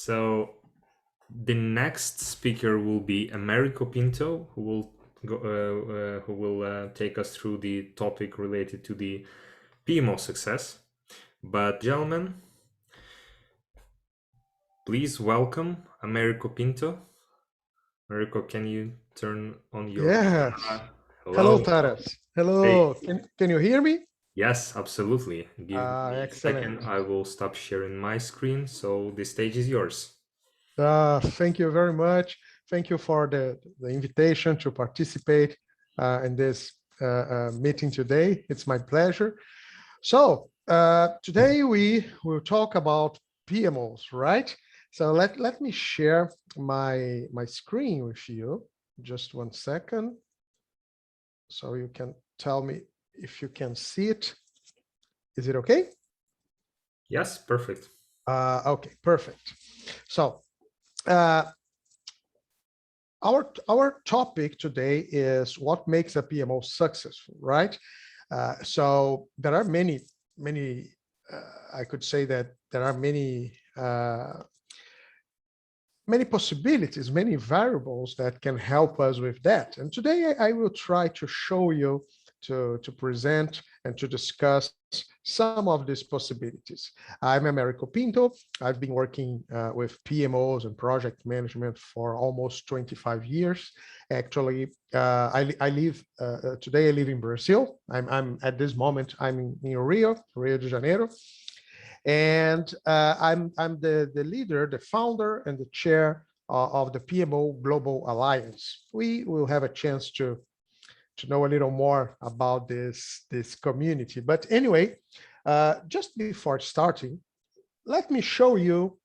So the next speaker will be Americo Pinto, who will take us through the topic related to the PMO success. But gentlemen, please welcome Americo Pinto. Americo, can you turn on your Yes. camera? Hello, Hello. Taras. Hey. Hello. Can you hear me? Yes, absolutely. Give me a Excellent. second. I will stop sharing my screen. So the stage is yours. Thank you very much. Thank you for the invitation to participate in this meeting today. It's my pleasure. So today we will talk about PMOs, right? So let me share my screen with you. Just one second. So you can tell me if you can see it. Is it okay? Yes, perfect. Okay, perfect. So our topic today is what makes a PMO successful, right? So there are many, I could say that there are many possibilities, many variables that can help us with that. And today I will try to show you, to present and to discuss some of these possibilities. I'm Americo Pinto. I've been working with PMOs and project management for almost 25 years. Actually, I live, today I live in Brazil. I'm at this moment, I'm in Rio de Janeiro. And I'm the leader, the founder, and the chair of the PMO Global Alliance. We will have a chance to know a little more about this community. But anyway, just before starting, let me show you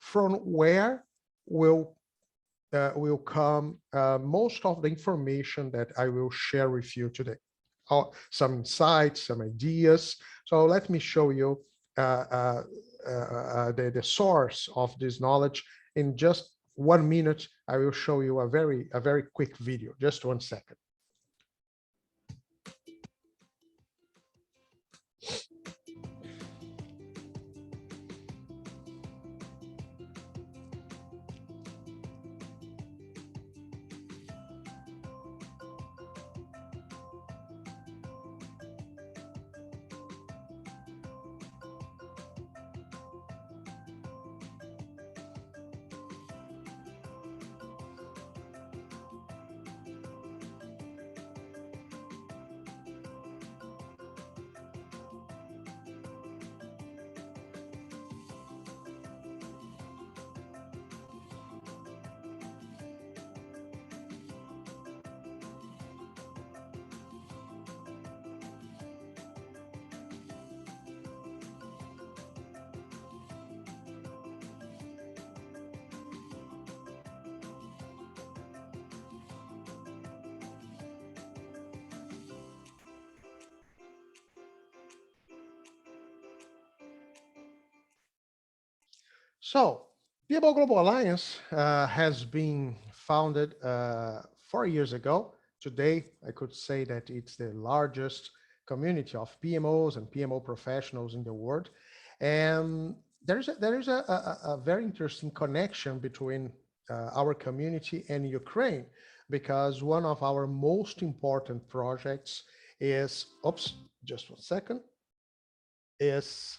from where will come most of the information that I will share with you today. Some insights, some ideas. So let me show you the source of this knowledge. In just 1 minute, I will show you a very quick video. Just 1 second. So, PMO Global Alliance has been founded 4 years ago. Today, I could say that it's the largest community of PMOs and PMO professionals in the world. And there is a very interesting connection between our community and Ukraine, because one of our most important projects is, oops, just 1 second, is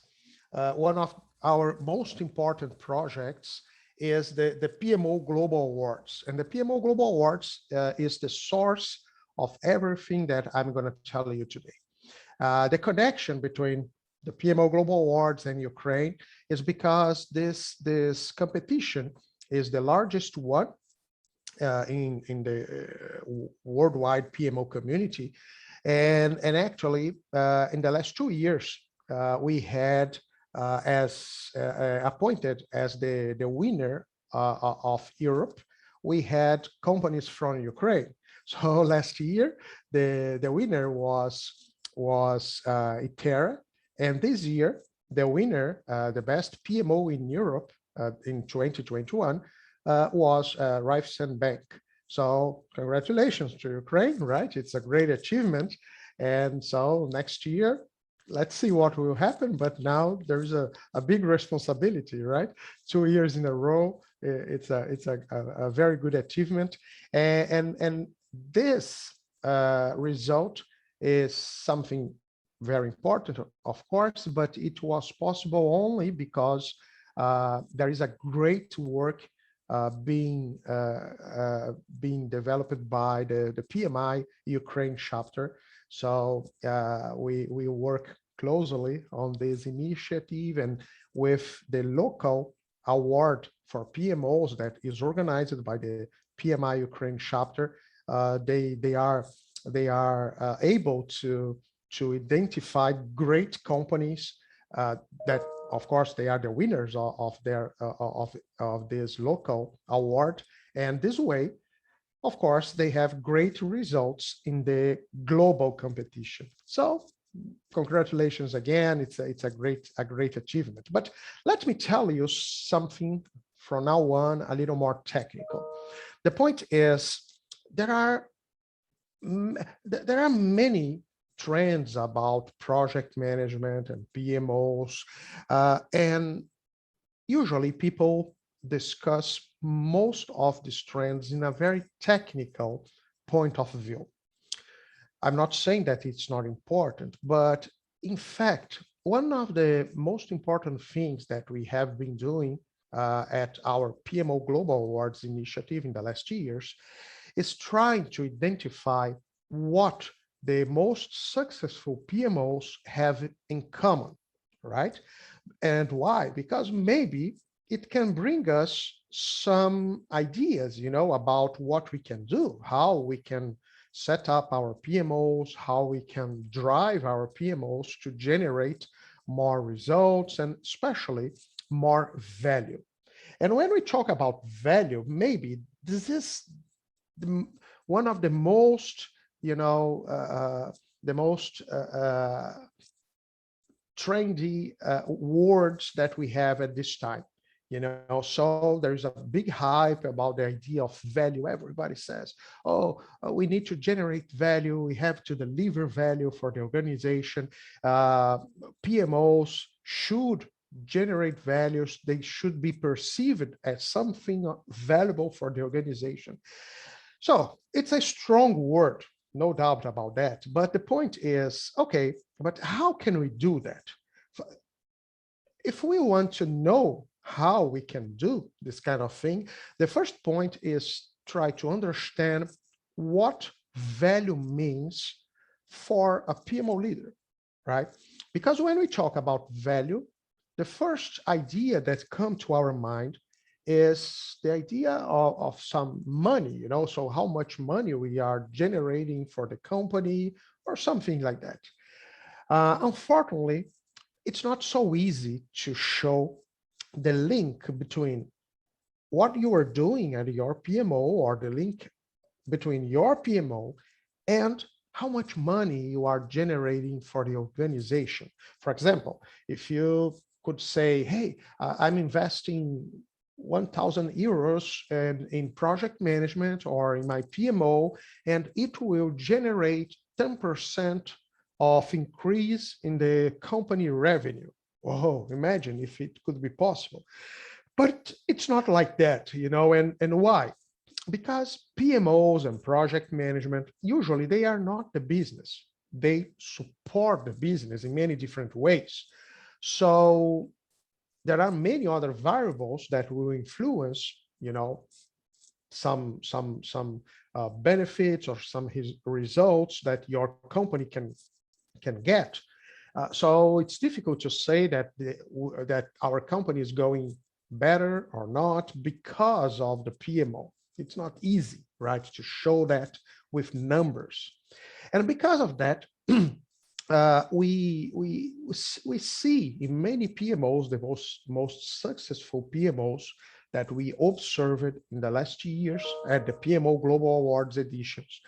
one of our most important projects is the PMO Global Awards. And the PMO Global Awards is the source of everything that I'm going to tell you today. The connection between the PMO Global Awards and Ukraine is because this competition is the largest one in the worldwide PMO community. And actually, in the last 2 years, we had appointed as the winner of Europe, we had companies from Ukraine. So last year, the winner was Itera, and this year, the winner, the best PMO in Europe in 2021, was Raiffeisen Bank. So congratulations to Ukraine, right? It's a great achievement. And so next year, let's see what will happen. But now there's a big responsibility, right? 2 years in a row. It's a very good achievement. And this result is something very important, of course, but it was possible only because there is a great work being developed by the PMI Ukraine chapter. So we work closely on this initiative, and with the local award for PMOs that is organized by the PMI Ukraine chapter, they are able to identify great companies that, of course, they are the winners of this local award. And this way, of course, they have great results in the global competition. So congratulations again. It's a great achievement. But let me tell you something from now on, a little more technical. The point is there are many trends about project management and PMOs, and usually people discuss most of these trends in a very technical point of view. I'm not saying that it's not important, but in fact, one of the most important things that we have been doing at our PMO Global Awards initiative in the last years is trying to identify what the most successful PMOs have in common, right? And why? Because maybe it can bring us some ideas, about what we can do, how we can set up our PMOs, how we can drive our PMOs to generate more results and especially more value. And when we talk about value, maybe this is one of the most, the most trendy words that we have at this time. So there's a big hype about the idea of value. Everybody says, oh, we need to generate value, we have to deliver value for the organization. PMOs should generate values, they should be perceived as something valuable for the organization. So it's a strong word, no doubt about that. But the point is, okay, but how can we do that? If we want to know how we can do this kind of thing, the first point is try to understand what value means for a PMO leader, right? Because when we talk about value, the first idea that comes to our mind is the idea of some money, so how much money we are generating for the company or something like that. Unfortunately, it's not so easy to show the link between what you are doing at your PMO or the link between your PMO and how much money you are generating for the organization. For example, if you could say, hey, I'm investing 1,000 euros in project management or in my PMO, and it will generate 10% of increase in the company revenue. Oh, imagine if it could be possible. But it's not like that, and why? Because PMOs and project management, usually they are not the business. They support the business in many different ways. So there are many other variables that will influence, some benefits or some results that your company can get. So it's difficult to say that our company is going better or not because of the PMO. It's not easy, right, to show that with numbers. And because of that, we see in many PMOs, the most successful PMOs that we observed in the last years at the PMO Global Awards editions,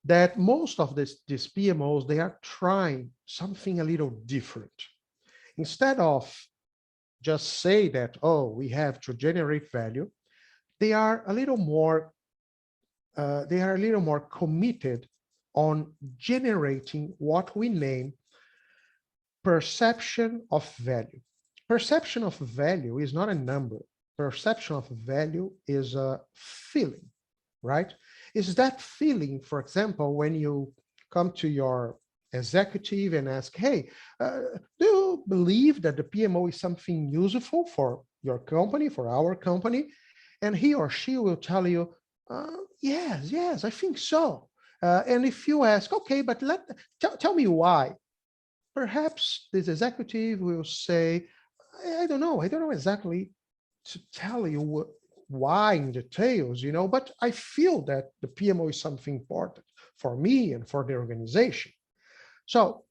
that most of these PMOs, they are trying something a little different. Instead of just say that, oh, we have to generate value, they are a little more committed on generating what we name perception of value. Perception of value is not a number. Perception of value is a feeling, right? Is that feeling, for example, when you come to your executive and ask, hey, do you believe that the PMO is something useful for your company, for our company? And he or she will tell you, yes, I think so. And if you ask, okay, but tell me why, perhaps this executive will say, I don't know. I don't know exactly to tell you why in details, but I feel that the PMO is something important for me and for the organization. So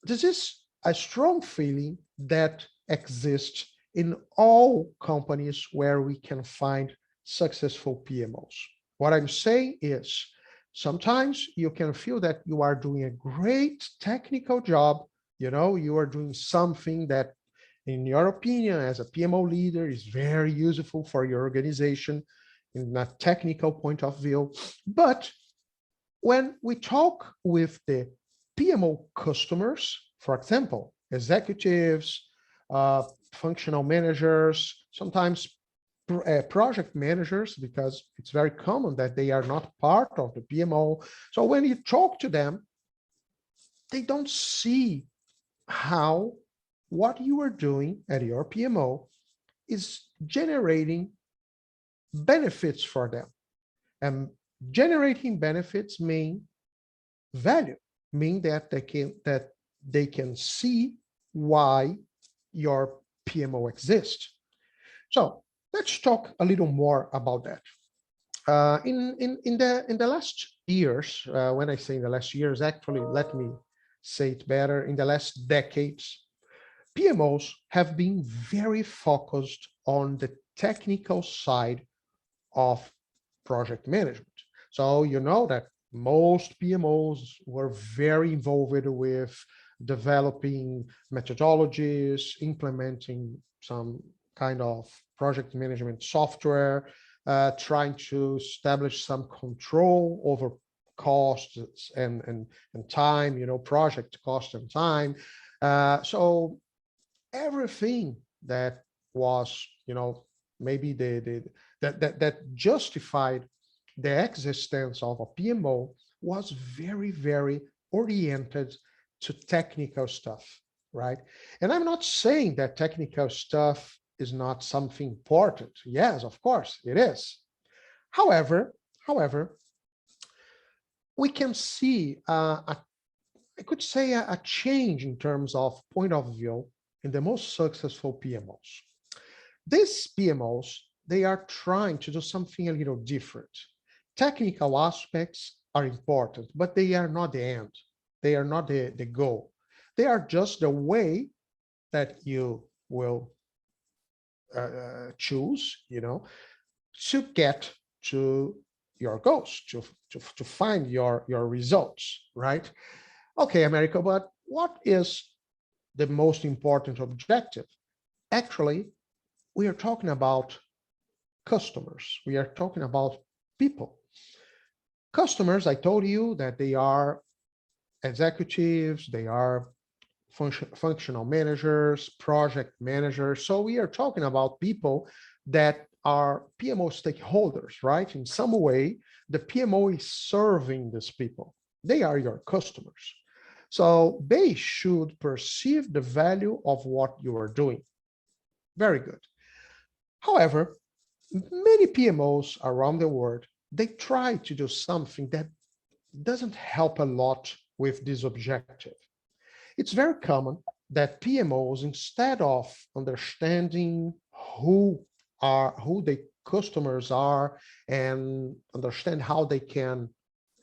this is a strong feeling that exists in all companies where we can find successful PMOs. What I'm saying is sometimes you can feel that you are doing a great technical job, you are doing something that in your opinion as a PMO leader is very useful for your organization in a technical point of view. But when we talk with the PMO customers, for example, executives, functional managers, sometimes project managers, because it's very common that they are not part of the PMO. So when you talk to them, they don't see how what you are doing at your PMO is generating benefits for them. And generating benefits mean value, mean that they can see why your PMO exists. So let's talk a little more about that. In the last years, when I say in the last years, actually, let me say it better, in the last decades, PMOs have been very focused on the technical side of project management. So you know that most PMOs were very involved with developing methodologies, implementing some kind of project management software, trying to establish some control over costs and time, project cost and time. So everything that was, maybe that justified the existence of a PMO was very, very oriented to technical stuff, right? And I'm not saying that technical stuff is not something important. Yes, of course, it is. However, we can see I could say a change in terms of point of view in the most successful PMOs. These PMOs, they are trying to do something a little different. Technical aspects are important, but they are not the end. They are not the goal. They are just the way that you will choose, to get to your goals, to find your results, right? Okay, Americo, but what is the most important objective? Actually, we are talking about customers. We are talking about people. Customers, I told you that they are executives, they are functional managers, project managers. So we are talking about people that are PMO stakeholders, right? In some way, the PMO is serving these people. They are your customers. So they should perceive the value of what you are doing. Very good. However, many PMOs around the world, they try to do something that doesn't help a lot with this objective. It's very common that PMOs, instead of understanding who the customers are and understand how they can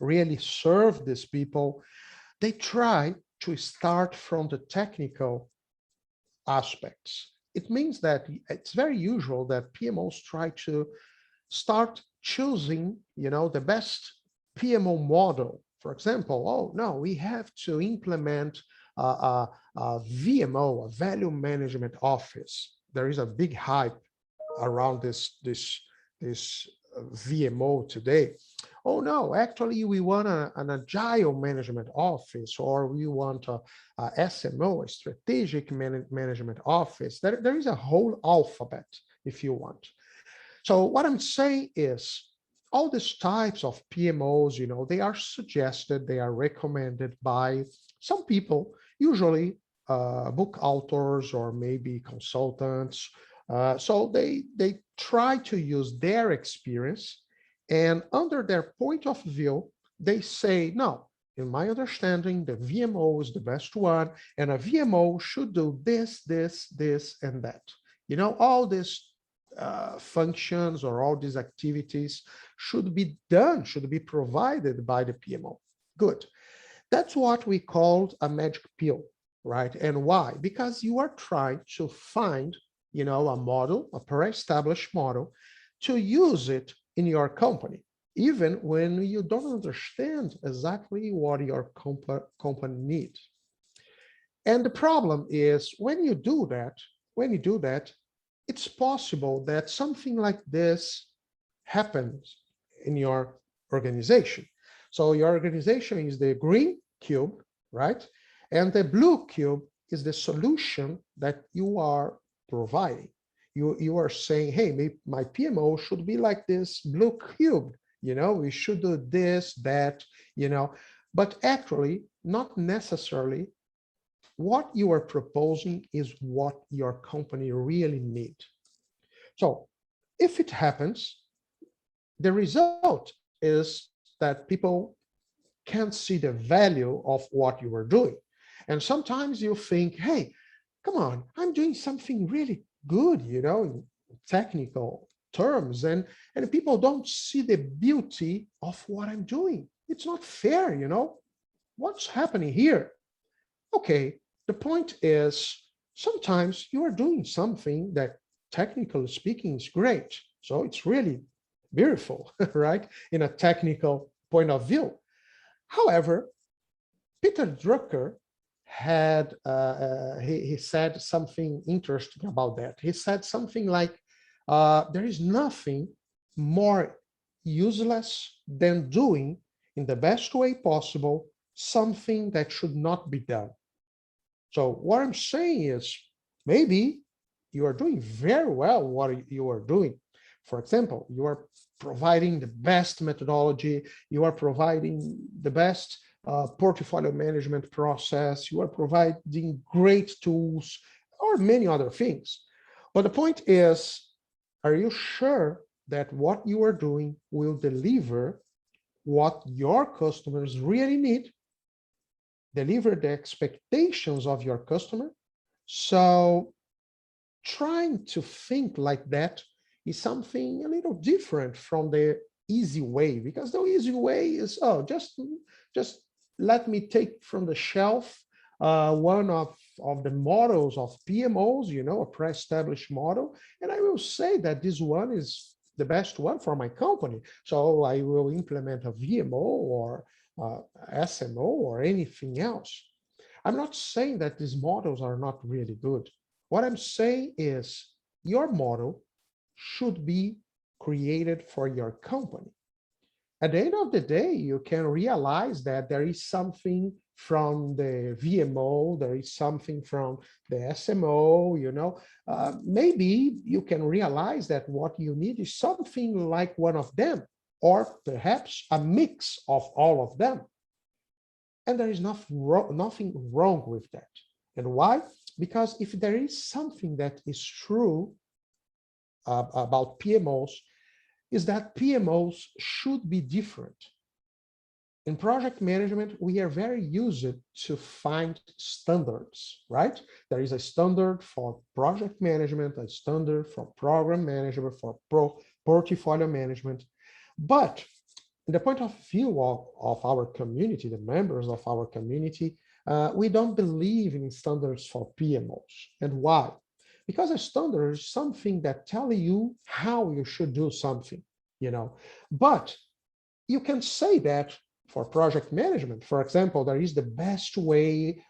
really serve these people, they try to start from the technical aspects. It means that it's very usual that PMOs try to start choosing, the best PMO model. For example, oh no, we have to implement a VMO, a value management office. There is a big hype around this VMO today. oh no, actually we want an agile management office, or we want a SMO, a strategic management office. There is a whole alphabet if you want. So what I'm saying is all these types of PMOs, they are suggested, they are recommended by some people, usually book authors or maybe consultants. So they try to use their experience, and under their point of view, they say, no, in my understanding, the VMO is the best one, and a VMO should do this, this, this, and that. All these functions or all these activities should be done, should be provided by the PMO. Good. That's what we called a magic pill, right? And why? Because you are trying to find, a model, a pre-established model, to use it in your company, even when you don't understand exactly what your company needs. And the problem is when you do that, it's possible that something like this happens in your organization. So your organization is the green cube, right? And the blue cube is the solution that you are providing. You are saying, hey, my PMO should be like this blue cube. We should do this, that, but actually, not necessarily what you are proposing is what your company really needs. So if it happens, the result is that people can't see the value of what you are doing. And sometimes you think, hey, come on, I'm doing something really good, in technical terms, and people don't see the beauty of what I'm doing. It's not fair, what's happening here? Okay, the point is sometimes you are doing something that technically speaking is great. So it's really beautiful, right? In a technical point of view. However, Peter Drucker he said something interesting about that. He said something like, there is nothing more useless than doing in the best way possible something that should not be done. So what I'm saying is maybe you are doing very well what you are doing. For example, you are providing the best methodology, you are providing the best portfolio management process, you are providing great tools, or many other things. But the point is, are you sure that what you are doing will deliver what your customers really need, deliver the expectations of your customer? So trying to think like that is something a little different from the easy way, because the easy way is, oh, just let me take from the shelf one of the models of PMOs, a pre-established model, and I will say that this one is the best one for my company. So I will implement a VMO or SMO or anything else. I'm not saying that these models are not really good. What I'm saying is your model should be created for your company. At the end of the day, you can realize that there is something from the VMO, there is something from the SMO, maybe you can realize that what you need is something like one of them, or perhaps a mix of all of them. And there is nothing wrong with that. And why? Because if there is something that is true about PMOs, is that PMOs should be different. In project management, we are very used to find standards, right? There is a standard for project management, a standard for program management, for portfolio management. But in the point of view of our community, the members of our community, we don't believe in standards for PMOs. And why? Because a standard is something that tells you how you should do something, But you can say that for project management. For example, there is the best way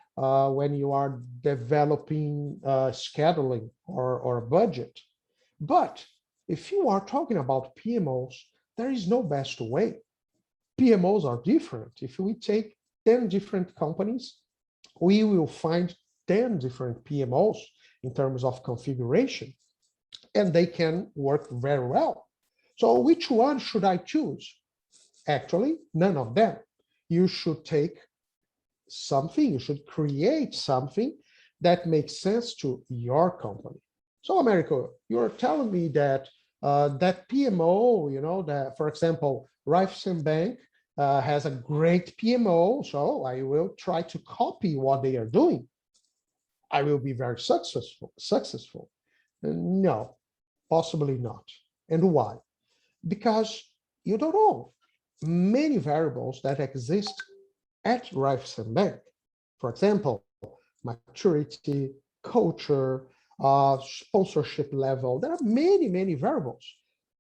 when you are developing scheduling or a budget. But if you are talking about PMOs, there is no best way. PMOs are different. If we take 10 different companies, we will find 10 different PMOs in terms of configuration, and they can work very well. So which one should I choose? Actually, none of them. You should take something, you should create something that makes sense to your company. So Americo, you're telling me that that PMO, that, for example, Raiffeisen Bank has a great PMO, so I will try to copy what they are doing. I will be very successful. No, possibly not. And why? Because you don't know many variables that exist at Raiffeisen Bank. For example, maturity, culture, sponsorship level. There are many, many variables.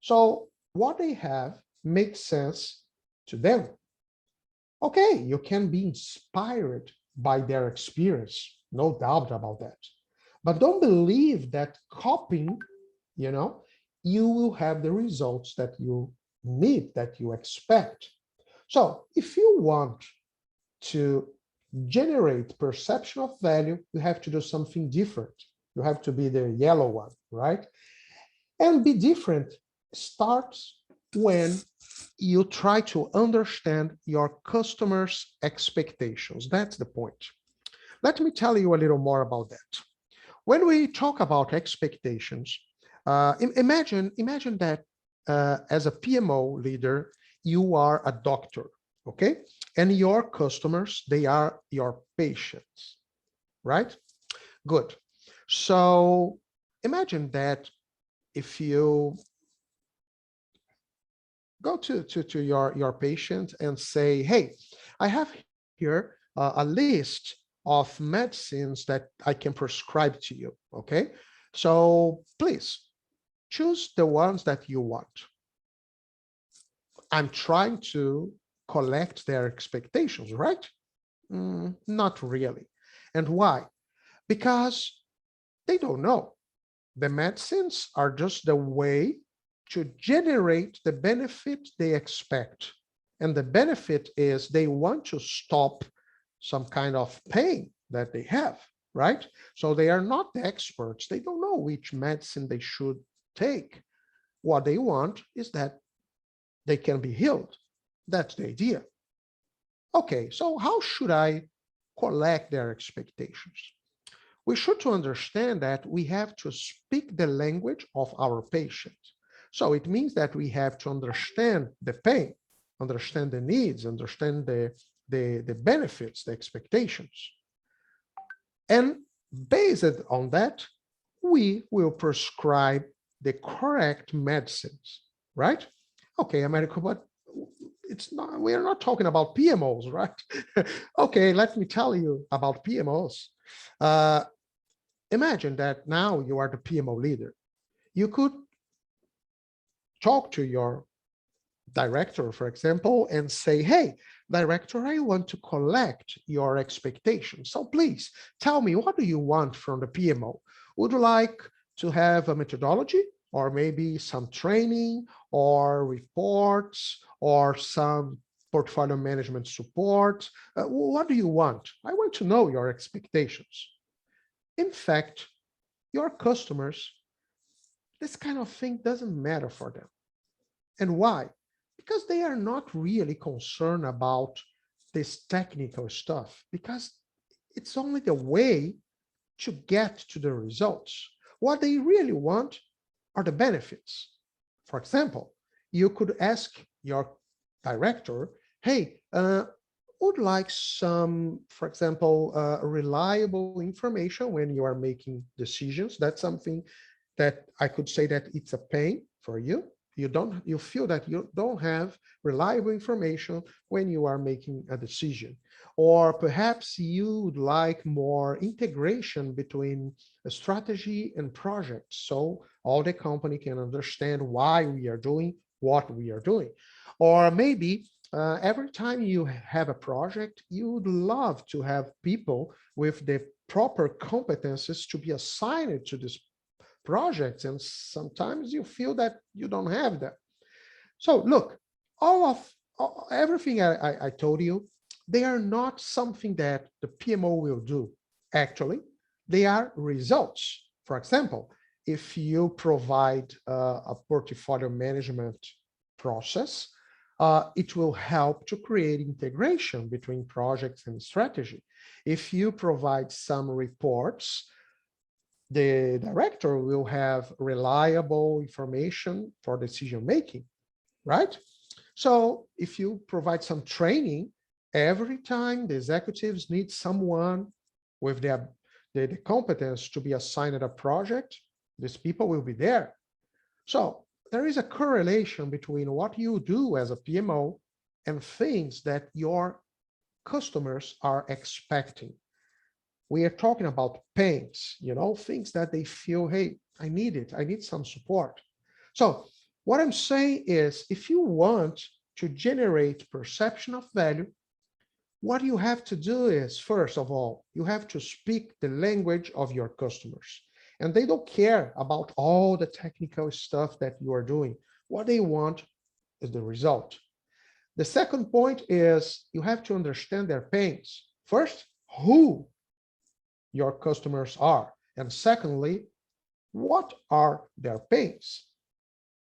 So what they have makes sense to them. Okay, you can be inspired by their experience, no doubt about that. But don't believe that copying, you will have the results that you need, that you expect. So if you want to generate perception of value, you have to do something different. You have to be the yellow one, right? And be different starts when you try to understand your customers' expectations. That's the point. Let me tell you a little more about that. When we talk about expectations, imagine that as a PMO leader, you are a doctor, okay? And your customers, they are your patients, right? Good. So imagine that if you go to your patient and say, hey, I have here a list of medicines that I can prescribe to you, okay? So please choose the ones that you want. I'm trying to collect their expectations, right? Not really. And why? Because they don't know. The medicines are just the way to generate the benefit they expect. And the benefit is they want to stop some kind of pain that they have, right? So they are not the experts. They don't know which medicine they should take. What they want is that they can be healed. That's the idea. Okay, so how should I collect their expectations? We should to understand that we have to speak the language of our patient. So it means that we have to understand the pain, understand the needs, understand the benefits, the expectations. And based on that, we will prescribe the correct medicines, right? Okay, Americo, but it's not, we are not talking about PMOs, right? Okay, let me tell you about PMOs. Imagine that now you are the PMO leader. You could talk to your director, for example, and say, hey, director, I want to collect your expectations. So please tell me, what do you want from the PMO? Would you like to have a methodology, or maybe some training, or reports, or some portfolio management support? What do you want? I want to know your expectations. In fact, your customers, this kind of thing doesn't matter for them. And why? Because they are not really concerned about this technical stuff, because it's only the way to get to the results. What they really want are the benefits. For example, you could ask your director, hey, would like some, for example, reliable information when you are making decisions. That's something that I could say that it's a pain for you. You feel that you don't have reliable information when you are making a decision. Or perhaps you would like more integration between a strategy and projects, so all the company can understand why we are doing what we are doing. Or maybe every time you have a project, you would love to have people with the proper competences to be assigned to this project, and sometimes you feel that you don't have that. So look, all of everything I told you, they are not something that the PMO will do. Actually, they are results. For example, if you provide a portfolio management process, it will help to create integration between projects and strategy. If you provide some reports, the director will have reliable information for decision making, right? So if you provide some training, every time the executives need someone with the competence to be assigned a project, these people will be there. So there is a correlation between what you do as a PMO and things that your customers are expecting. We are talking about pains, things that they feel, hey, I need it. I need some support. So what I'm saying is, if you want to generate perception of value, what you have to do is, first of all, you have to speak the language of your customers. And they don't care about all the technical stuff that you are doing. What they want is the result. The second point is you have to understand their pains. First, who your customers are. And secondly, what are their pains?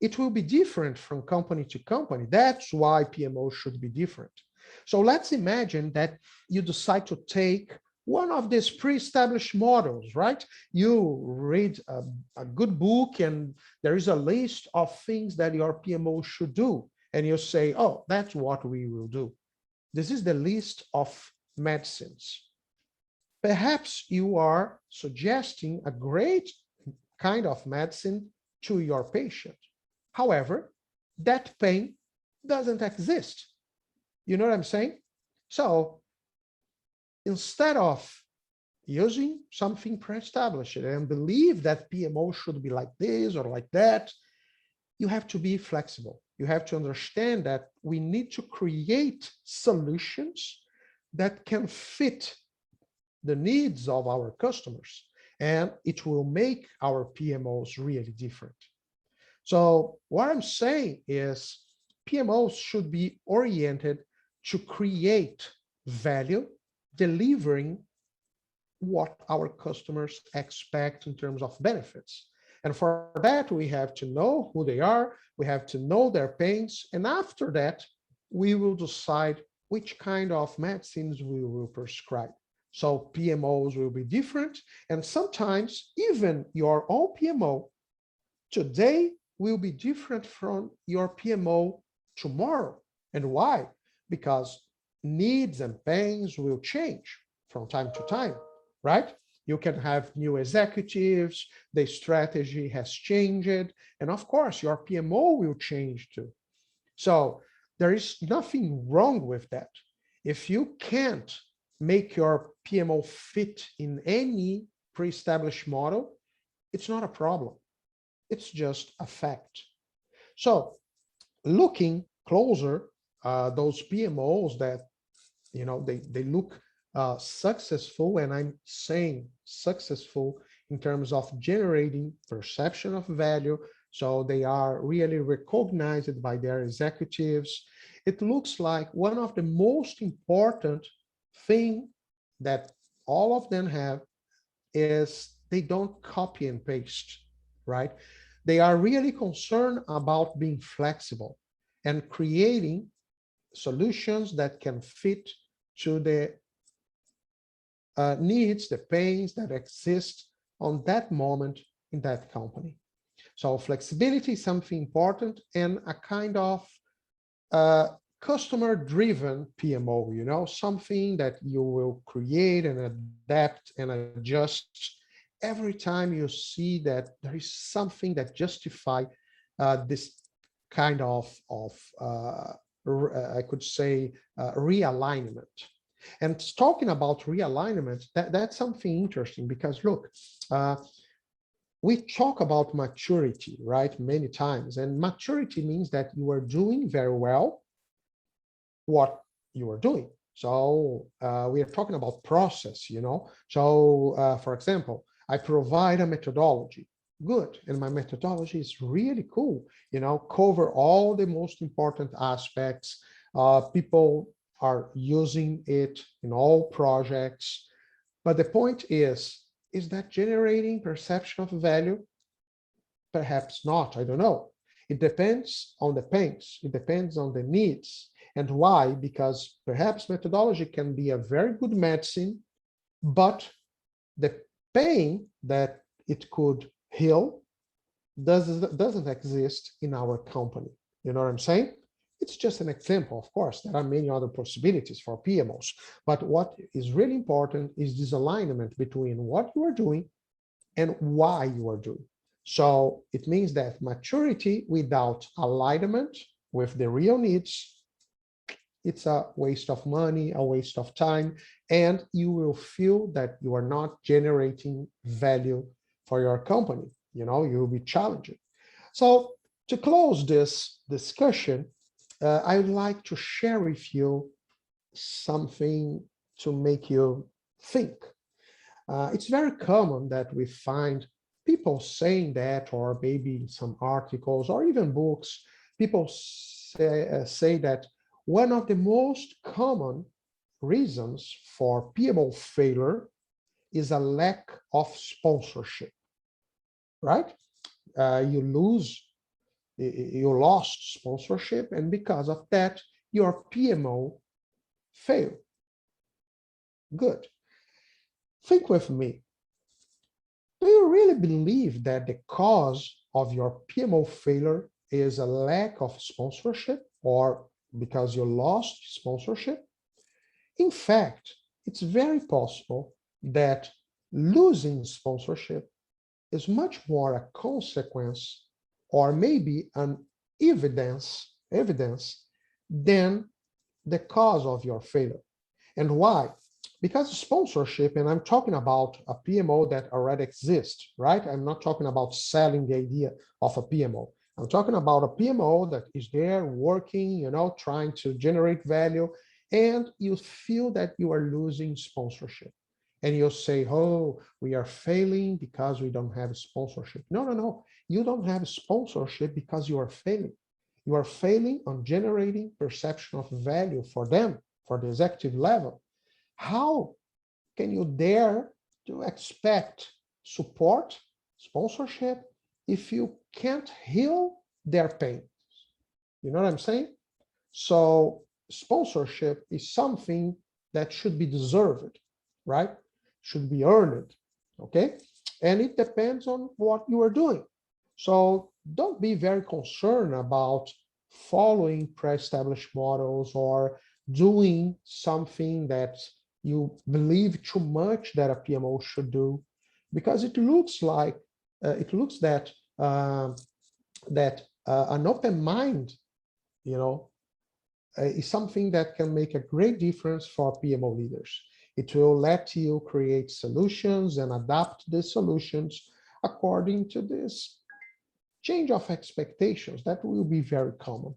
It will be different from company to company. That's why PMO should be different. So let's imagine that you decide to take one of these pre-established models, right? You read a good book and there is a list of things that your PMO should do. And you say, oh, that's what we will do. This is the list of medicines. Perhaps you are suggesting a great kind of medicine to your patient. However, that pain doesn't exist. You know what I'm saying? So instead of using something pre-established and believe that PMO should be like this or like that, you have to be flexible. You have to understand that we need to create solutions that can fit the needs of our customers, and it will make our PMOs really different. So what I'm saying is PMOs should be oriented to create value, delivering what our customers expect in terms of benefits. And for that, we have to know who they are, we have to know their pains, and after that, we will decide which kind of medicines we will prescribe. So PMOs will be different, and sometimes even your own PMO today will be different from your PMO tomorrow. And why? Because needs and pains will change from time to time, right? You can have new executives, the strategy has changed, and of course, your PMO will change too. So there is nothing wrong with that. If you can't make your PMO fit in any pre-established model, it's not a problem. It's just a fact. So looking closer, those PMOs that, they look successful, and I'm saying successful in terms of generating perception of value. So they are really recognized by their executives. It looks like one of the most important thing that all of them have is they don't copy and paste, right? They are really concerned about being flexible and creating solutions that can fit to the needs, the pains that exist on that moment in that company. So flexibility is something important, and a kind of customer-driven PMO, something that you will create and adapt and adjust every time you see that there is something that justify this kind of I could say, realignment. And talking about realignment, that's something interesting because look, we talk about maturity, right, many times, and maturity means that you are doing very well what you are doing. So we are talking about process. So for example, I provide a methodology. Good. And my methodology is really cool, cover all the most important aspects. People are using it in all projects. But the point is that generating perception of value? Perhaps not, I don't know. It depends on the pains, it depends on the needs. And why? Because perhaps methodology can be a very good medicine, but the pain that it could heal doesn't exist in our company. You know what I'm saying? It's just an example, of course. There are many other possibilities for PMOs. But what is really important is this alignment between what you are doing and why you are doing. So it means that maturity without alignment with the real needs, it's a waste of money, a waste of time, and you will feel that you are not generating value for your company. You know, you'll be challenging. So to close this discussion, I would like to share with you something to make you think. It's very common that we find people saying that, or maybe in some articles or even books, people say that one of the most common reasons for PMO failure is a lack of sponsorship, right? You lost sponsorship, and because of that, your PMO failed. Good. Think with me. Do you really believe that the cause of your PMO failure is a lack of sponsorship or because you lost sponsorship? In fact, it's very possible that losing sponsorship is much more a consequence or maybe an evidence than the cause of your failure. And why? Because sponsorship, and I'm talking about a PMO that already exists, right? I'm not talking about selling the idea of a PMO. I'm talking about a PMO that is there working, you know, trying to generate value, and you feel that you are losing sponsorship. And you'll say, oh, we are failing because we don't have sponsorship. No, no, no. You don't have sponsorship because you are failing. You are failing on generating perception of value for them, for the executive level. How can you dare to expect support, sponsorship, if you can't heal their pain? You know what I'm saying? So sponsorship is something that should be deserved, right? Should be earned, okay? And it depends on what you are doing. So don't be very concerned about following pre-established models or doing something that you believe too much that a PMO should do, because it looks like an open mind, you know, is something that can make a great difference for PMO leaders. It will let you create solutions and adapt the solutions according to this change of expectations that will be very common.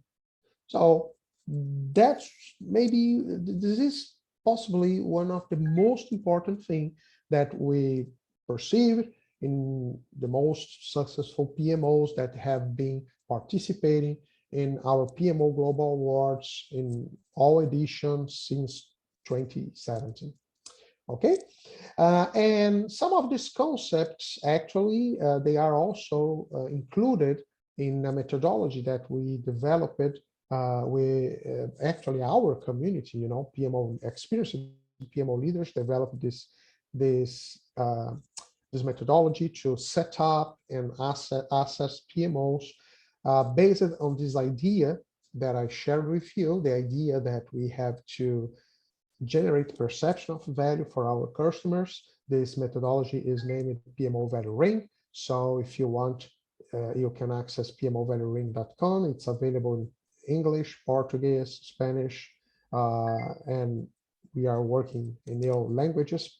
So that's maybe this is possibly one of the most important things that we perceive in the most successful PMOs that have been participating in our PMO Global Awards in all editions since 2017. Okay, and some of these concepts actually they are also included in a methodology that we developed actually our community, you know, PMO experienced PMO leaders developed this methodology to set up and assess PMOs based on this idea that I shared with you, the idea that we have to generate perception of value for our customers. This methodology is named PMO Value Ring. So if you want, you can access pmovaluering.com. It's available in English, Portuguese, Spanish, and we are working in new languages.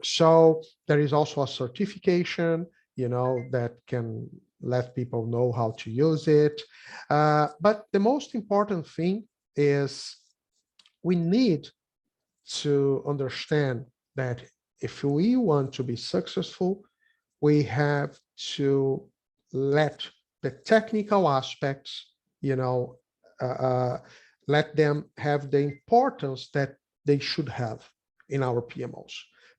So there is also a certification, you know, that can let people know how to use it. But the most important thing is we need to understand that if we want to be successful, we have to let the technical aspects, you know, let them have the importance that they should have in our PMOs.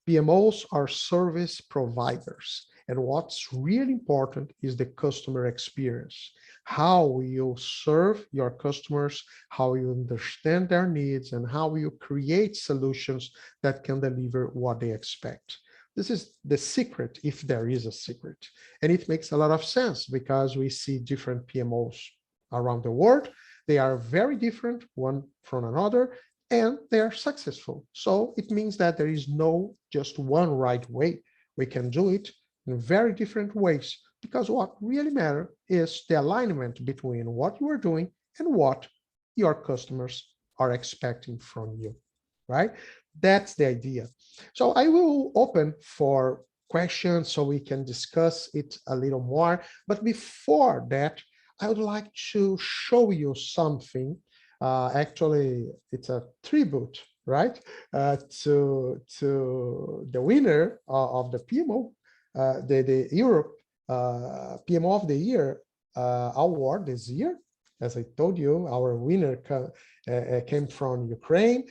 PMOs are service providers. And what's really important is the customer experience. How you serve your customers, how you understand their needs, and how you create solutions that can deliver what they expect. This is the secret, if there is a secret. And it makes a lot of sense because we see different PMOs around the world. They are very different one from another, and they are successful. So it means that there is no just one right way. We can do it in very different ways, because what really matters is the alignment between what you are doing and what your customers are expecting from you, right? That's the idea. So I will open for questions so we can discuss it a little more. But before that, I would like to show you something. Actually, it's a tribute, right, to the winner of the PMO, the Europe PMO of the Year award this year. As I told you, our winner came from Ukraine.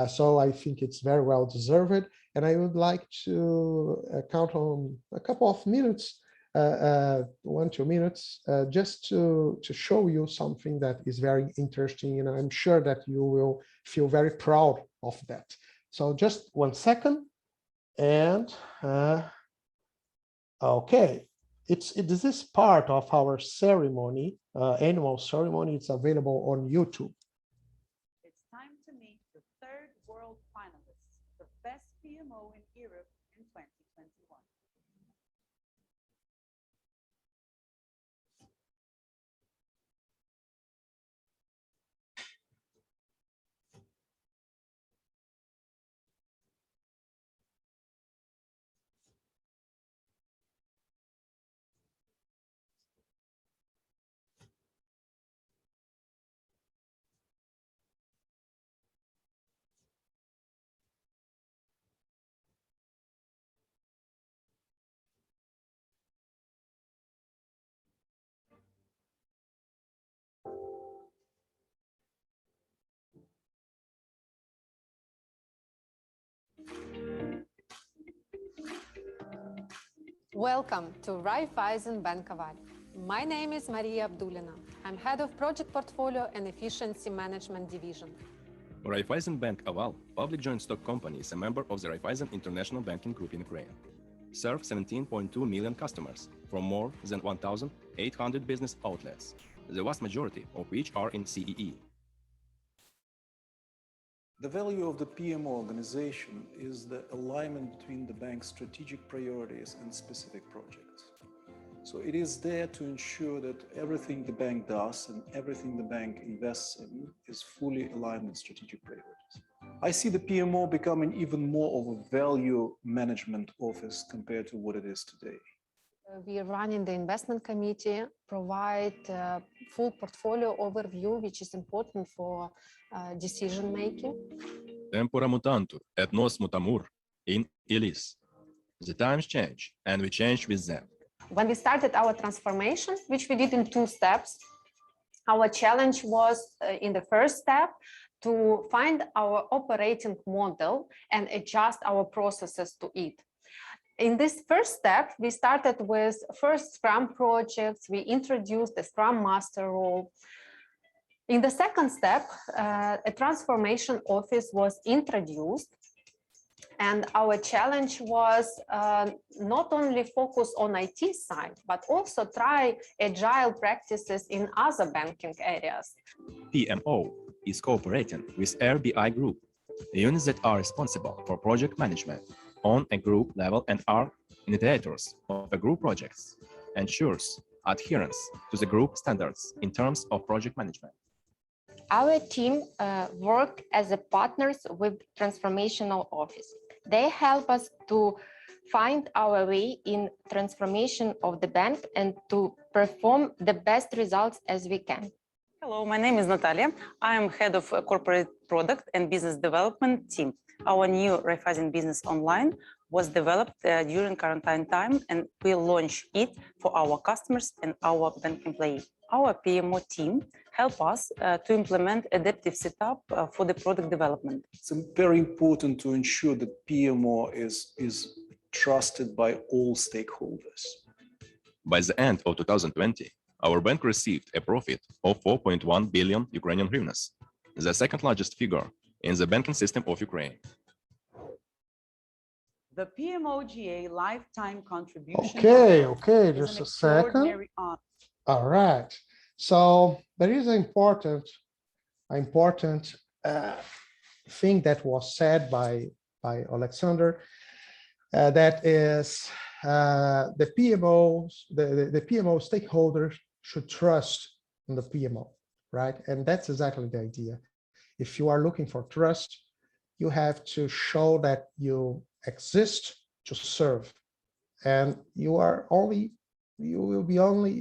So I think it's very well deserved. And I would like to count on a couple of minutes, 1-2 minutes, just to show you something that is very interesting. And I'm sure that you will feel very proud of that. So just 1 second. And okay, this is part of our ceremony, annual ceremony. It's available on YouTube. It's time to meet the third world finalists, the best PMO in Europe in 2021. Welcome to Raiffeisen Bank Aval. My name is Maria Abdulina. I'm head of Project Portfolio and Efficiency Management Division. Raiffeisen Bank Aval, public joint stock company, is a member of the Raiffeisen International Banking Group in Ukraine. Serves 17.2 million customers from more than 1,800 business outlets, the vast majority of which are in CEE. The value of the PMO organization is the alignment between the bank's strategic priorities and specific projects. So it is there to ensure that everything the bank does and everything the bank invests in is fully aligned with strategic priorities. I see the PMO becoming even more of a value management office compared to what it is today. We run in the investment committee, provide full portfolio overview, which is important for decision making. Tempora mutantur et nos mutamur in illis. The times change and we change with them. When we started our transformation, which we did in 2 steps, our challenge was in the first step to find our operating model and adjust our processes to it. In this first step, we started with first Scrum projects. We introduced the Scrum Master role. In the second step, a transformation office was introduced. And our challenge was not only focus on IT side, but also try agile practices in other banking areas. PMO is cooperating with RBI Group, units that are responsible for project management on a group level and are initiators of the group projects, ensures adherence to the group standards in terms of project management. Our team work as a partners with transformational office. They help us to find our way in transformation of the bank and to perform the best results as we can. Hello, my name is Natalia. I am head of corporate product and business development team. Our new Raiffeisen Business Online was developed during quarantine time, and we launched it for our customers and our bank employees. Our PMO team help us to implement adaptive setup for the product development. It's very important to ensure that PMO is trusted by all stakeholders. By the end of 2020, our bank received a profit of 4.1 billion Ukrainian hryvnias, the second largest figure in the banking system of Ukraine. The PMOGA lifetime contribution. Okay, is just an a second. extraordinary honor. All right. So there is an important thing that was said by Alexander, that is the PMOs, the PMO stakeholders should trust in the PMO, right? And that's exactly the idea. If you are looking for trust, you have to show that you exist to serve, and you will be only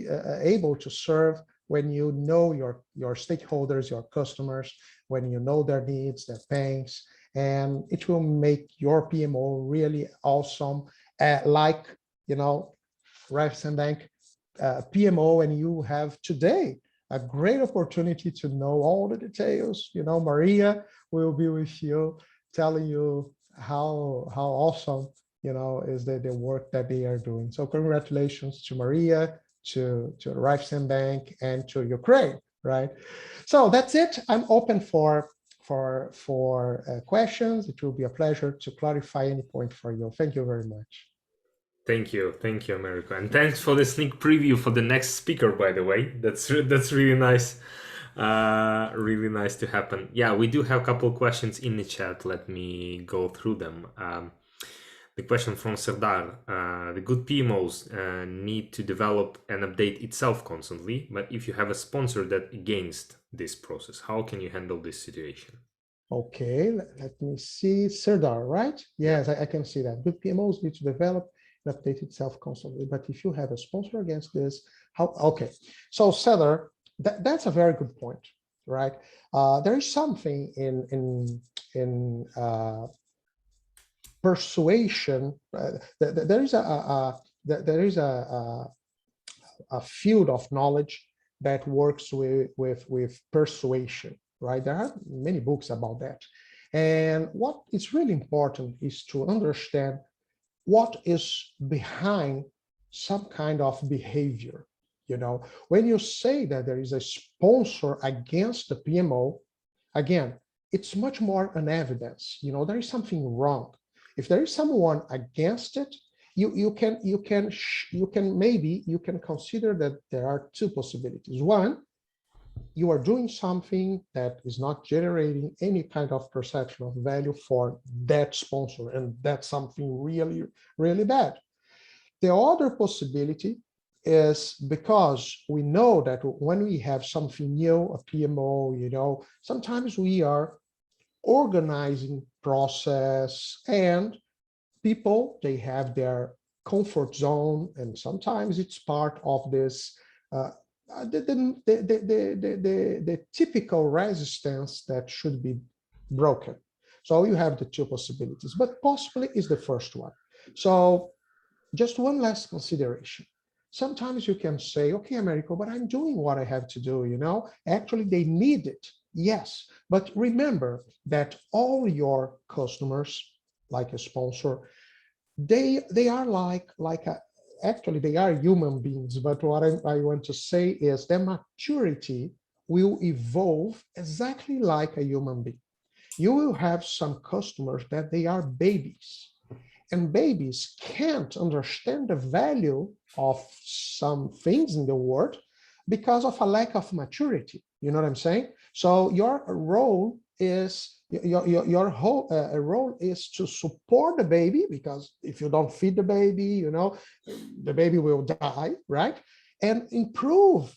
able to serve when you know your stakeholders, your customers, when you know their needs, their pains, and it will make your PMO really awesome. Like, you know, Raiffeisenbank PMO, and you have today a great opportunity to know all the details. You know, Maria will be with you, telling you how awesome, you know, is the work that they are doing. So congratulations to Maria, to Raiffeisenbank, and to Ukraine, right? So that's it. I'm open for questions. It will be a pleasure to clarify any point for you. Thank you very much. Thank you, Americo, and thanks for the sneak preview for the next speaker. By the way, that's really nice, really nice to happen. Yeah, we do have a couple questions in the chat. Let me go through them. The question from Serdar: the good PMOs need to develop and update itself constantly, but if you have a sponsor that against this process, how can you handle this situation? Okay, let me see. Serdar, right? Yes, I can see that. Good PMOs need to develop and update itself constantly, but if you have a sponsor against this, how? Okay, so Serdar, that's a very good point, right? There is something in persuasion. There is a field of knowledge that works with persuasion, right? There are many books about that. And what is really important is to understand what is behind some kind of behavior. You know, when you say that there is a sponsor against the PMO, again, it's much more an evidence. You know, there is something wrong. If there is someone against it, you can consider that there are two possibilities. One, you are doing something that is not generating any kind of perception of value for that sponsor, and that's something really, really bad. The other possibility is because we know that when we have something new, a PMO, you know, sometimes we are organizing process, and people, they have their comfort zone, and sometimes it's part of this the typical resistance that should be broken. So you have the two possibilities, but possibly is the first one. So just one last consideration. Sometimes you can say, okay, Americo, but I'm doing what I have to do, you know, actually they need it. Yes, but remember that all your customers, like a sponsor, they are actually they are human beings, but what I want to say is their maturity will evolve exactly like a human being. You will have some customers that they are babies, and babies can't understand the value of some things in the world because of a lack of maturity. You know what I'm saying? So your role is your whole role is to support the baby, because if you don't feed the baby, you know, the baby will die, right? And improve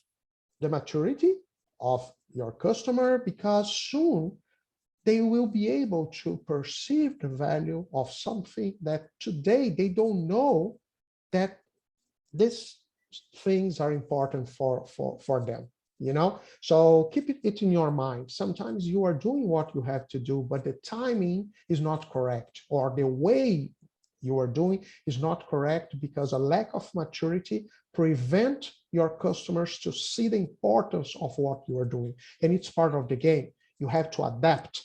the maturity of your customer, because soon they will be able to perceive the value of something that today they don't know that these things are important for them. You know, so keep it in your mind. Sometimes you are doing what you have to do, but the timing is not correct, or the way you are doing is not correct, because a lack of maturity prevent your customers to see the importance of what you are doing. And it's part of the game. You have to adapt,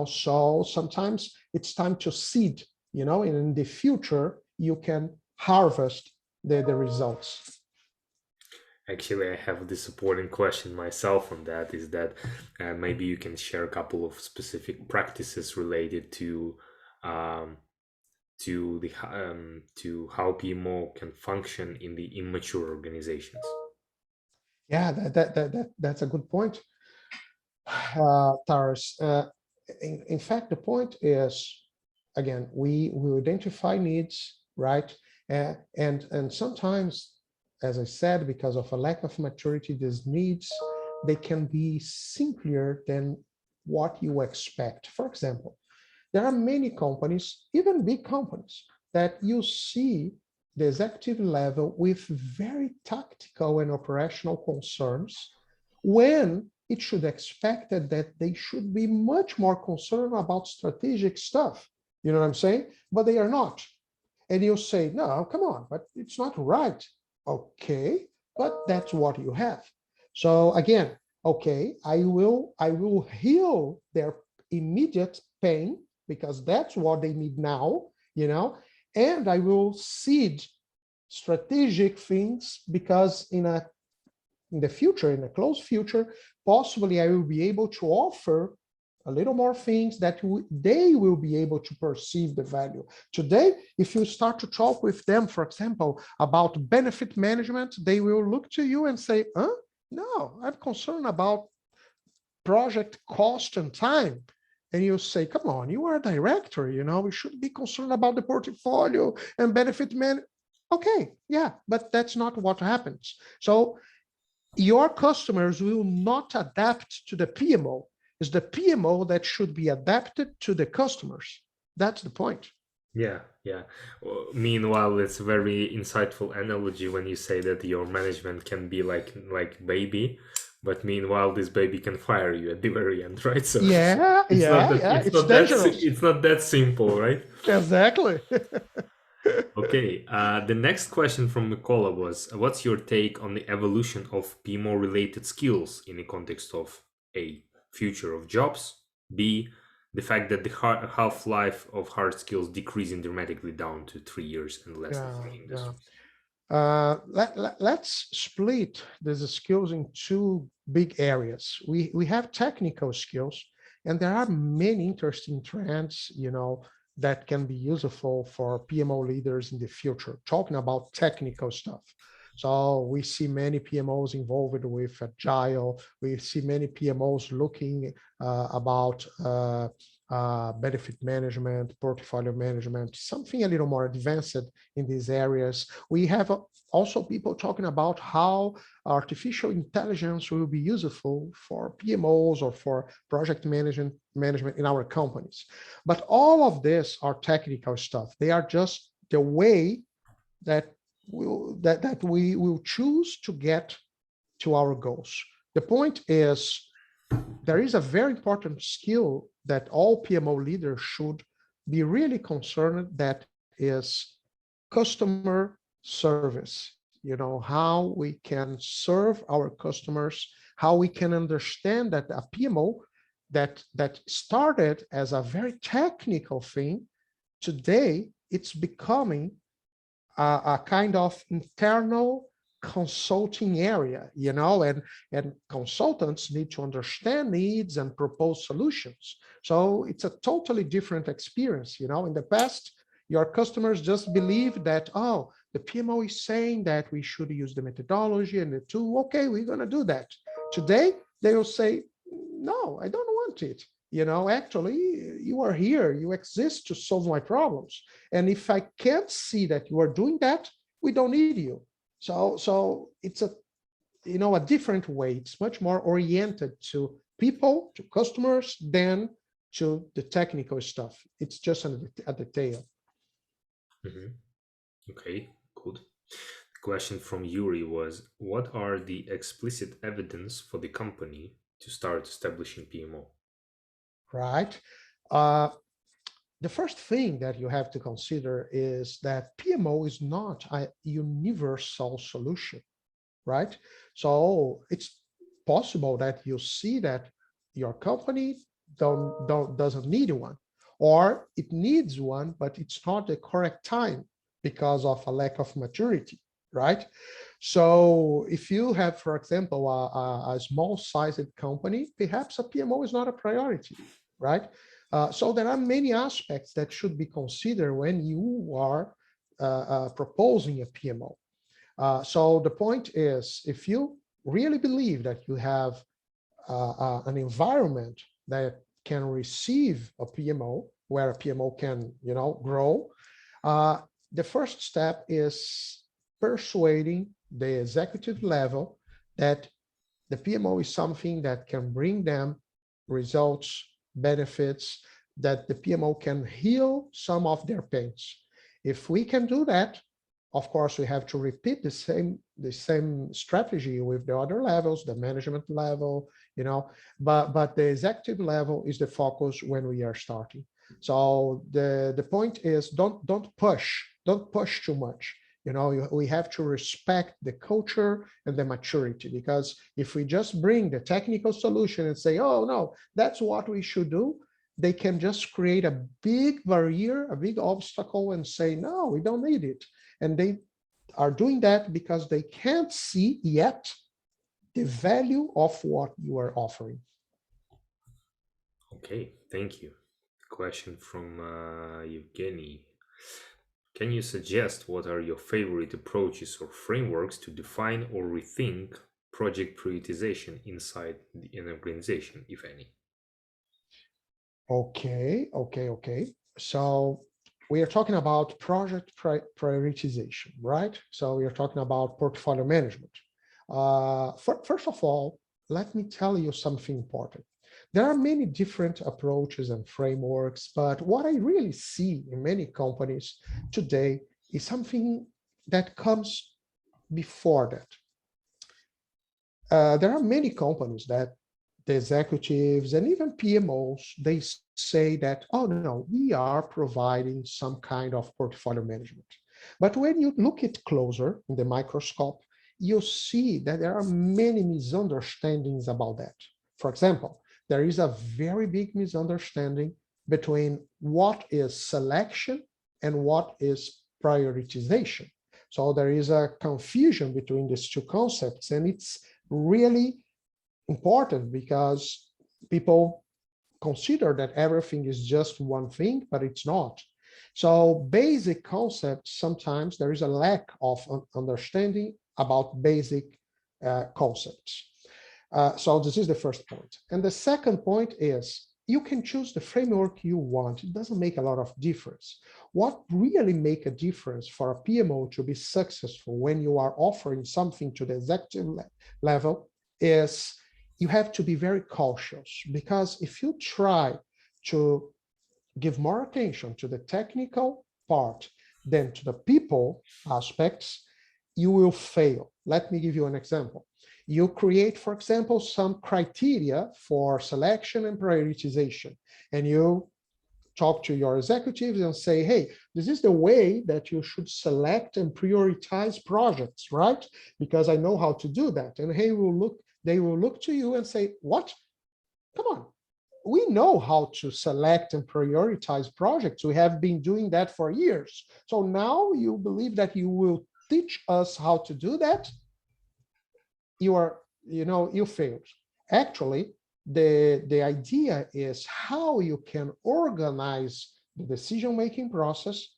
so sometimes it's time to seed, and in the future, you can harvest the results. Actually, I have the supporting question myself on that, is that maybe you can share a couple of specific practices related to to how PMO can function in the immature organizations. Yeah, that's a good point, Taras. In fact, the point is, again, we identify needs, right? And sometimes, as I said, because of a lack of maturity, these needs, they can be simpler than what you expect. For example, there are many companies, even big companies, that you see the executive level with very tactical and operational concerns, when it should expected that they should be much more concerned about strategic stuff. You know what I'm saying? But they are not. And you say, no, come on, but it's not right. Okay, but that's what you have. So again, okay, I will heal their immediate pain, because that's what they need now, and I will seed strategic things, because in the future, in the close future, possibly I will be able to offer a little more things that they will be able to perceive the value. Today, if you start to talk with them, for example, about benefit management, they will look to you and say, no, I'm concerned about project cost and time. And you say, come on, you are a director, we should be concerned about the portfolio and benefit man. Okay, yeah, but that's not what happens. So your customers will not adapt to the PMO. It's the PMO that should be adapted to the customers. That's the point. Yeah. Meanwhile, it's a very insightful analogy when you say that your management can be like baby, but meanwhile, this baby can fire you at the very end, right? So it's dangerous. It's not that simple, right? Exactly. Okay. The next question from Nicola was, what's your take on the evolution of PMO-related skills in the context of A, future of jobs, B, the fact that the half-life of hard skills decreasing dramatically down to 3 years and less in the industry? Let's split these skills in two big areas. We have technical skills, and there are many interesting trends, that can be useful for PMO leaders in the future, talking about technical stuff. So we see many PMOs involved with Agile. We see many PMOs looking about benefit management, portfolio management, something a little more advanced in these areas. We have also people talking about how artificial intelligence will be useful for PMOs or for project management in our companies. But all of this are technical stuff. They are just the way that we will choose to get to our goals. The point is, there is a very important skill that all PMO leaders should be really concerned, that is customer service. How we can serve our customers, how we can understand that a PMO that started as a very technical thing, today it's becoming a kind of internal consulting area, and consultants need to understand needs and propose solutions. So it's a totally different experience. In the past, your customers just believe that, oh, the PMO is saying that we should use the methodology and the tool. Okay, we're going to do that. Today, they will say, no, I don't want it. Actually, you are here, you exist to solve my problems. And if I can't see that you are doing that, we don't need you. So it's a different way. It's much more oriented to people, to customers, than to the technical stuff. It's just a detail. Okay, good. The question from Yuri was, what are the explicit evidence for the company to start establishing PMO? Right. The first thing that you have to consider is that PMO is not a universal solution. right? So it's possible that you see that your company doesn't need one, or it needs one, but it's not the correct time because of a lack of maturity, right? So if you have, for example, a small-sized company, perhaps a PMO is not a priority, right? So there are many aspects that should be considered when you are proposing a PMO. So the point is, if you really believe that you have an environment that can receive a PMO, where a PMO can, grow, the first step is persuading the executive level that the PMO is something that can bring them results, benefits, that the PMO can heal some of their pains. If we can do that, of course, we have to repeat the same strategy with the other levels, the management level, but the executive level is the focus when we are starting. So the point is, don't push too much. We have to respect the culture and the maturity, because if we just bring the technical solution and say, oh no, that's what we should do, they can just create a big barrier, a big obstacle, and say, no, we don't need it. And they are doing that because they can't see yet the value of what you are offering. Okay, thank you. Question from Evgeny. Can you suggest what are your favorite approaches or frameworks to define or rethink project prioritization inside an organization, if any? Okay. So we are talking about project prioritization, right? So we are talking about portfolio management. First of all, let me tell you something important. There are many different approaches and frameworks, but what I really see in many companies today is something that comes before that. There are many companies that the executives and even PMOs, they say that, oh no, we are providing some kind of portfolio management. But when you look at closer in the microscope, you see that there are many misunderstandings about that. For example, there is a very big misunderstanding between what is selection and what is prioritization. So there is a confusion between these two concepts, and it's really important because people consider that everything is just one thing, but it's not. So basic concepts, sometimes there is a lack of understanding about basic concepts. So this is the first point. And the second point is, you can choose the framework you want. It doesn't make a lot of difference. What really make a difference for a PMO to be successful when you are offering something to the executive level is you have to be very cautious, because if you try to give more attention to the technical part than to the people aspects, you will fail. Let me give you an example. You create, for example, some criteria for selection and prioritization, and you talk to your executives and say, hey, this is the way that you should select and prioritize projects, right? Because I know how to do that. And they will look to you and say, what? Come on. We know how to select and prioritize projects. We have been doing that for years. So now you believe that you will teach us how to do that? You failed. Actually, the idea is how you can organize the decision-making process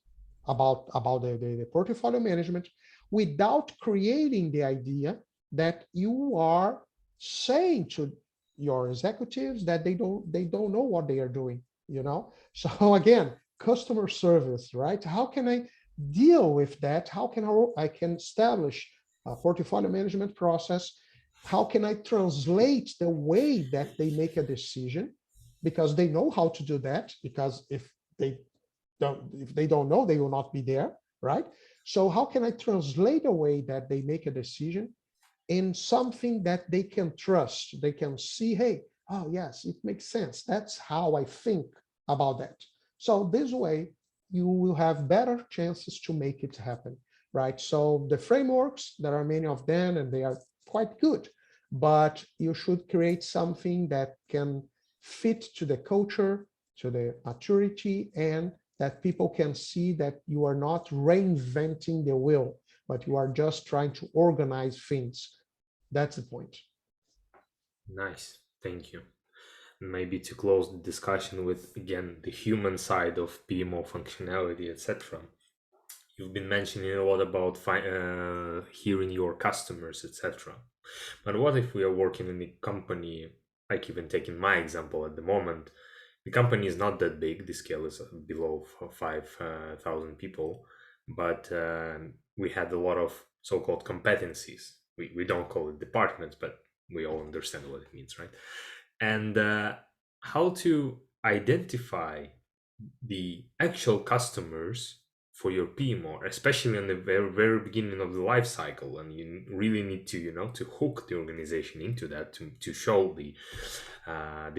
about the portfolio management without creating the idea that you are saying to your executives that they don't know what they are doing, So again, customer service, right? How can I deal with that? How can I can establish a portfolio management process? How can I translate the way that they make a decision? Because they know how to do that, because if they don't know, they will not be there, right? So how can I translate a way that they make a decision in something that they can trust? They can see, hey, oh yes, it makes sense. That's how I think about that. So this way, you will have better chances to make it happen. right? So the frameworks, there are many of them and they are quite good, but you should create something that can fit to the culture, to the maturity, and that people can see that you are not reinventing the wheel, but you are just trying to organize things. That's the point. Nice, thank you. Maybe to close the discussion with, again, the human side of PMO functionality, etc. You've been mentioning a lot about hearing your customers, etc. But what if we are working in a company, like even taking my example at the moment, the company is not that big, the scale is below 5,000 people, but we had a lot of so-called competencies. We don't call it departments, but we all understand what it means, right? And how to identify the actual customers for your PMO, especially in the very, very beginning of the life cycle, and you really need to, to hook the organization into that to show the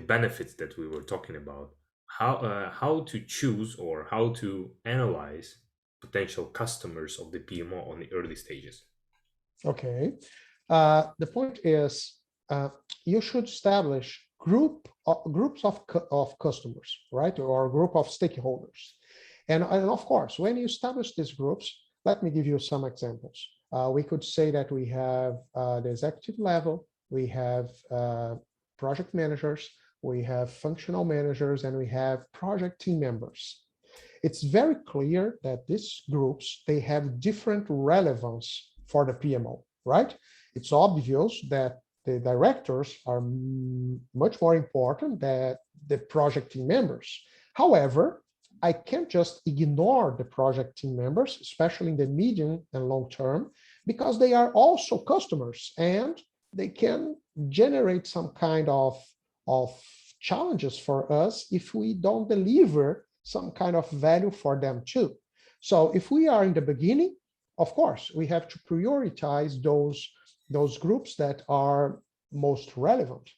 benefits that we were talking about. How to choose or how to analyze potential customers of the PMO on the early stages. Okay. The point is you should establish groups of customers, right? Or a group of stakeholders. And of course, when you establish these groups, let me give you some examples. We could say that we have the executive level, we have project managers, we have functional managers, and we have project team members. It's very clear that these groups, they have different relevance for the PMO, right? It's obvious that the directors are much more important than the project team members. However, I can't just ignore the project team members, especially in the medium and long term, because they are also customers and they can generate some kind of challenges for us if we don't deliver some kind of value for them too. So if we are in the beginning, of course, we have to prioritize those groups that are most relevant,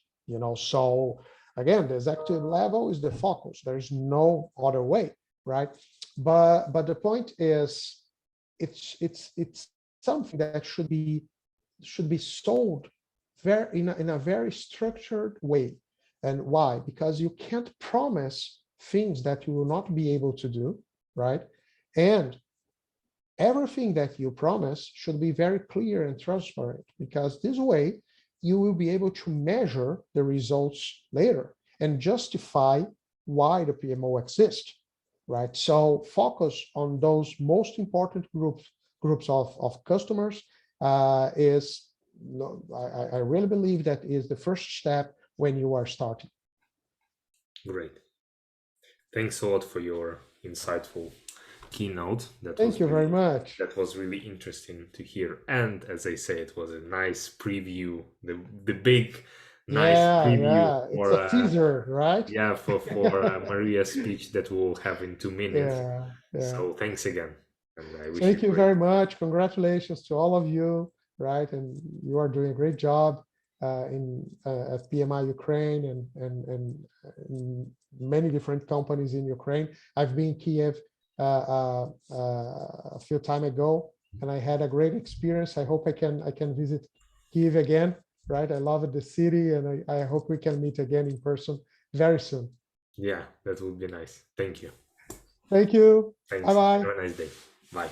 so again, the executive level is the focus. There's no other way, right? But the point is, it's something that should be sold in a very structured way. And why? Because you can't promise things that you will not be able to do, right? And everything that you promise should be very clear and transparent, because this way you will be able to measure the results later and justify why the PMO exists, right? So focus on those most important groups of customers I really believe that is the first step when you are starting. Great. Thanks a lot for your insightful keynote. Thank you very much. That was really interesting to hear. And as I say, it was a nice preview, the big, nice preview. It's a teaser, right? Yeah, for Maria's speech that we'll have in 2 minutes. Yeah. So thanks again. And I wish Thank you very much. Congratulations to all of you, right? And you are doing a great job at PMI Ukraine and many different companies in Ukraine. I've been in Kiev a few time ago, and I had a great experience. I hope I can visit Kiev again, right? I love the city, and I hope we can meet again in person very soon. Yeah, that would be nice. Thank you. Thank you. Thanks. Bye-bye. Have a nice day. Bye.